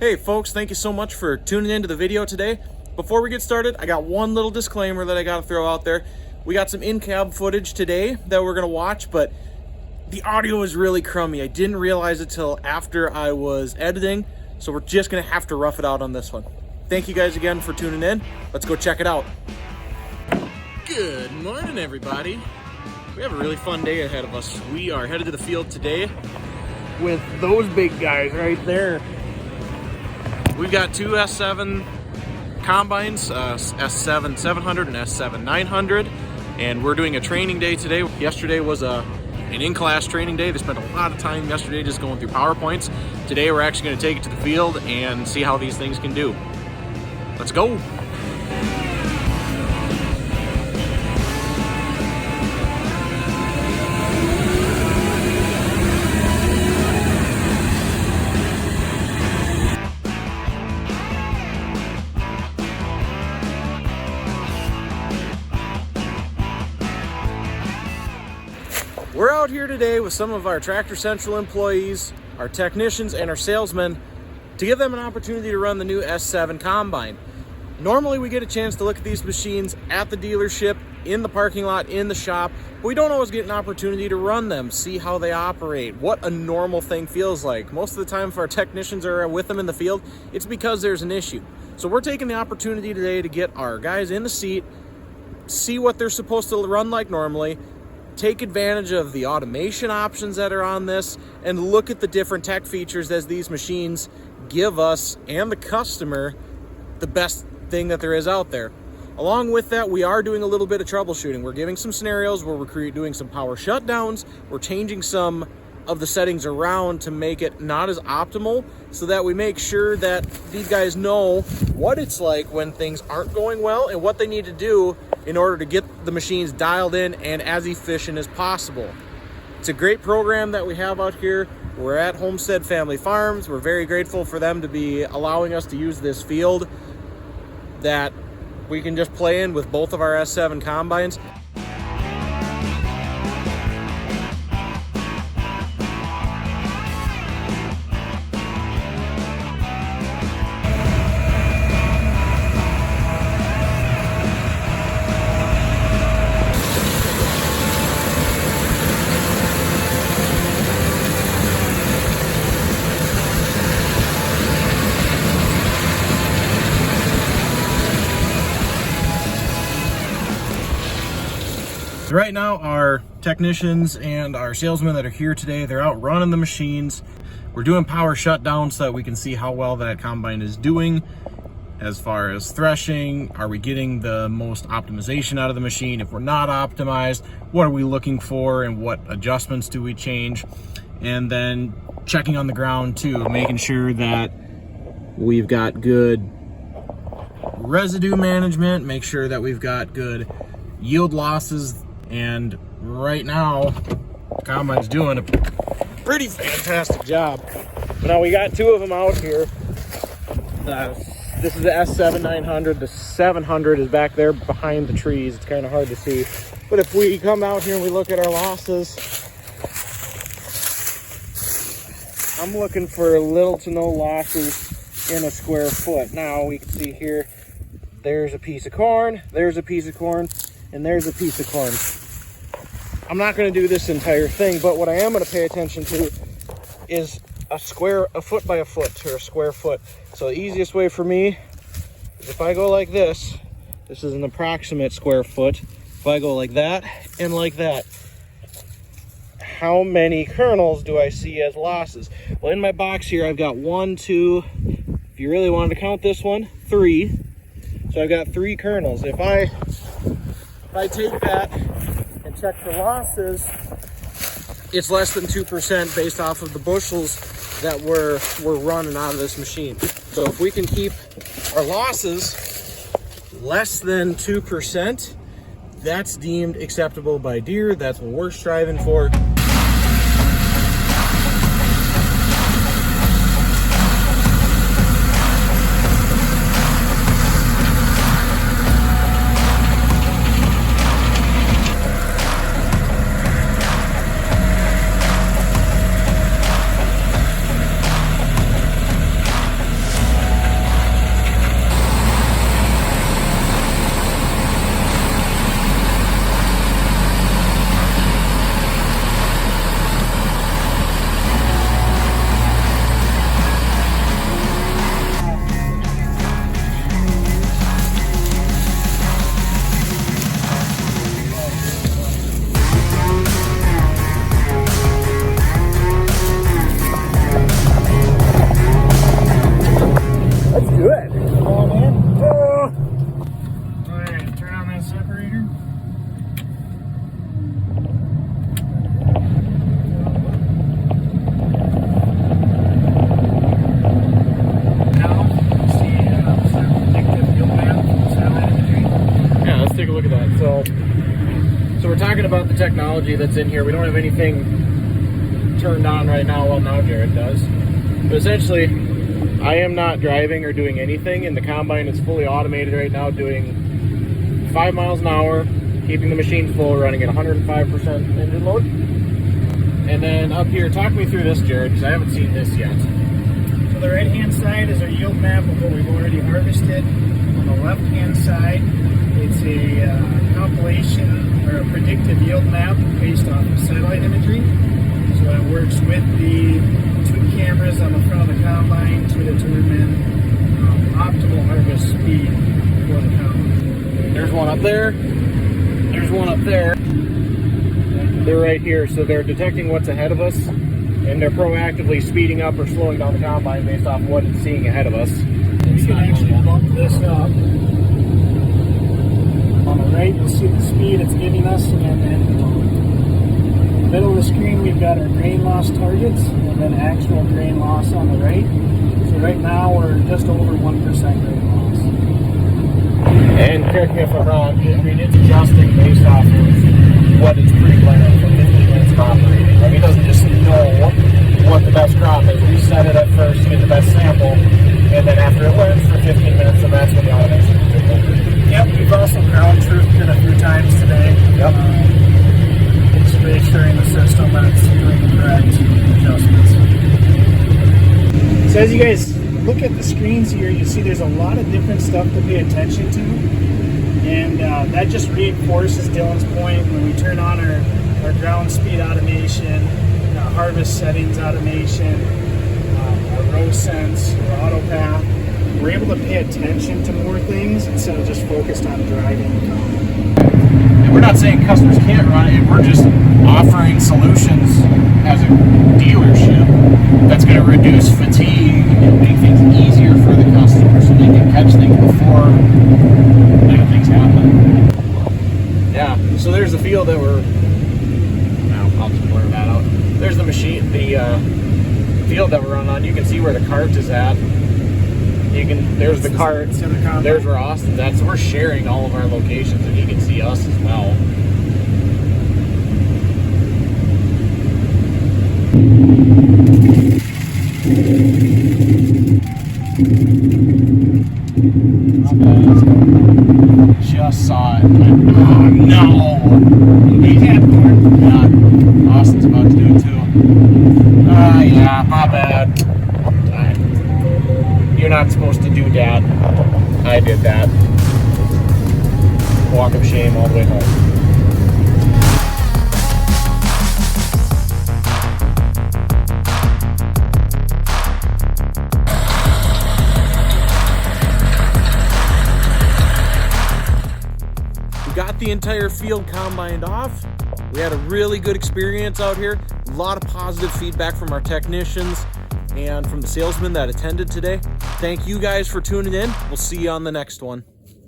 Hey folks, thank you so much for tuning into the video today. Before we get started, I got one little disclaimer that I gotta throw out there. We got some in-cab footage today that we're gonna watch, but the audio is really crummy. I didn't realize it till after I was editing, so we're just gonna have to rough it out on this one. Thank you guys again for tuning in. Let's go check it out. Good morning, everybody. We have a really fun day ahead of us. We are headed to the field today with those big guys right there. We've got two S7 combines, S7 700 and S7 900, and we're doing a training day today. Yesterday was an in-class training day. They spent a lot of time yesterday just going through PowerPoints. Today we're actually going to take it to the field and see how these things can do. Let's go. We're out here today with some of our Tractor Central employees, our technicians, and our salesmen to give them an opportunity to run the new S7 Combine. Normally we get a chance to look at these machines at the dealership, in the parking lot, in the shop, but we don't always get an opportunity to run them, see how they operate, what a normal thing feels like. Most of the time if our technicians are with them in the field, it's because there's an issue. So we're taking the opportunity today to get our guys in the seat, see what they're supposed to run like normally, take advantage of the automation options that are on this, and look at the different tech features as these machines give us and the customer the best thing that there is out there. Along with that, we are doing a little bit of troubleshooting. We're giving some scenarios where we're doing some power shutdowns. We're changing some of the settings around to make it not as optimal, so that we make sure that these guys know what it's like when things aren't going well and what they need to do in order to get the machines dialed in and as efficient as possible. It's a great program that we have out here. We're at Homestead Family Farms. We're very grateful for them to be allowing us to use this field that we can just play in with both of our S7 combines. So right now, our technicians and our salesmen that are here today, they're out running the machines. We're doing power shutdowns so that we can see how well that combine is doing as far as threshing. Are we getting the most optimization out of the machine? If we're not optimized, what are we looking for and what adjustments do we change? And then checking on the ground too, making sure that we've got good residue management, make sure that we've got good yield losses. And right now, the combine's doing a pretty fantastic job. But now we got two of them out here. This is the S7 900. The 700 is back there behind the trees. It's kind of hard to see. But if we come out here and we look at our losses, I'm looking for little to no losses in a square foot. Now we can see here, there's a piece of corn, there's a piece of corn, and there's a piece of corn. I'm not going to do this entire thing, but what I am going to pay attention to is a foot by a foot, or a square foot. So the easiest way for me is if I go like this is an approximate square foot. If I go like that and like that, how many kernels do I see as losses? Well, in my box here, I've got 1, 2, if you really wanted to count this one, 3. So I've got 3 kernels. If I take that and check for losses, it's less than 2% based off of the bushels that we're running out of this machine. So if we can keep our losses less than 2%, that's deemed acceptable by Deere. That's what we're striving for. technology that's in here. We don't have anything turned on right now. Well, now Jared does. But essentially, I am not driving or doing anything, and the combine is fully automated right now, doing 5 miles an hour, keeping the machine full, running at 105% engine load. And then up here, talk me through this, Jared, because I haven't seen this yet. So the right-hand side is our yield map of what we've already harvested. On the left-hand side, it's a compilation or a predictive yield map based off of satellite imagery. So it works with the 2 cameras on the front of the combine to determine optimal harvest speed for the combine. There's one up there. There's one up there. They're right here, so they're detecting what's ahead of us, and they're proactively speeding up or slowing down the combine based off what it's seeing ahead of us. We can actually bump this up. On the right, you'll see the speed it's giving us, and then in the middle of the screen, we've got our grain loss targets, and then actual grain loss on the right. So right now, we're just over 1% grain loss. And correct me if I'm wrong, I mean, it's adjusting based off of what it's pre-planned for 15 minutes of operating. Like, it doesn't just know what the best crop is. We set it at first to get the best sample, and then after it learns for 15 minutes, then that's when the automation will take over. Yep, we've also ground truthed it a few times today. Yep. Just reassuring the system that it's doing the correct adjustments. So as you guys look at the screens here, you see there's a lot of different stuff to pay attention to. And that just reinforces Dylan's point. When we turn on our ground speed automation, harvest settings automation, our row sense, our auto path, we're able to pay attention to more things instead of just focused on driving. And we're not saying customers can't run it, we're just offering solutions as a dealership that's going to reduce fatigue and make things easier for the customer so they can catch things before bad things happen. Yeah, so there's the field that we're, I'll just blur that out. There's the machine, the field that we're running on. You can see where the cart is at. There's the cart, there's where Austin's at. So we're sharing all of our locations, and you can see us as well. Just saw it. Oh no! Yeah, Austin's about to do it too. Yeah, my bad. You're not supposed to do that. I did that. Walk of shame all the way home. We got the entire field combined off. We had a really good experience out here. A lot of positive feedback from our technicians and from the salesmen that attended today. Thank you guys for tuning in. We'll see you on the next one.